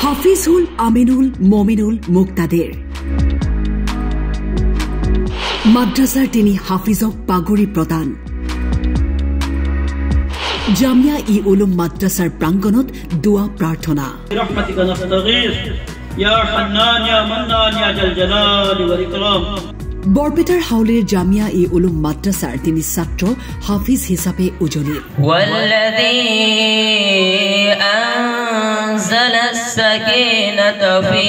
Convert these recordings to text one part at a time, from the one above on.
হাফিজুল আমিনুল মমিনুল মুক্তাদিৰ মাদ্ৰাছাৰ তিনি হাফিজক পাগুৰি প্ৰদান জামিয়া ই উলুম মাদ্ৰাছাৰ প্ৰাংগণত দুৱা প্ৰাৰ্থনা برحمتك نستغيث يا حنان يا منان يا ذا الجلال والإكرام বৰপেটাৰ হাউলিৰ জামিয়া ই উলুম মাদ্ৰাছাৰ তিনি ছাত্ৰ হাফিজ হিচাপে উজলিল والذي أنزل السكينة في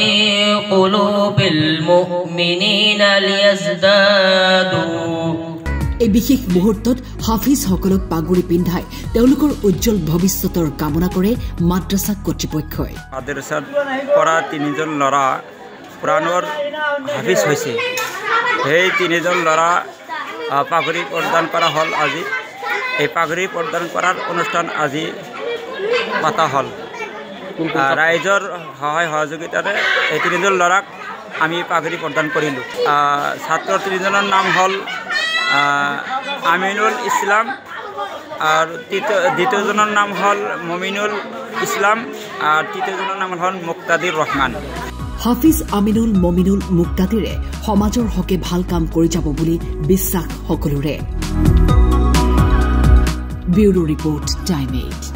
قلوب المؤمنين ليزدادوا এই বিশেষ মুহূৰ্তত হাফিজ সকলক পাগুৰি পিন্ধাই তেওঁলোকৰ উজ্জ্বল ভৱিষ্যতৰ কামনা কৰে মাদ্ৰাছা কৰ্তৃপক্ষই মাদ্ৰাছাত পঢ়া তিনিজন ল'ৰা পুৰাণৰ হাফিজ হৈছে সেই তিনিজন ল'ৰা পাগুৰি প্ৰদান কৰা হ'ল আজি এই পাগুৰি প্ৰদান কৰাৰ অনুষ্ঠান আজি পতা হ'ল ৰাইজৰ সহায় সহযোগিতাৰে এই তিনিজন ল'ৰাক আমি পাগুৰি প্ৰদান কৰিলোঁ ছাত্ৰ তিনিজনৰ নাম হ'ল আমিনুল ইছলাম আৰু দ্বিতীয়জনৰ নাম হ'ল মমিনুল ইছলাম আৰু তৃতীয়জনৰ নাম হ'ল মুক্তাদিৰ ৰহমান হাফিজ আমিনুল মমিনুল মুক্তাদিৰে সমাজৰ হকে ভাল কাম কৰি যাব বুলি বিশ্বাস সকলোৰে ব্যুৰো ৰিপৰ্ট টাইম 8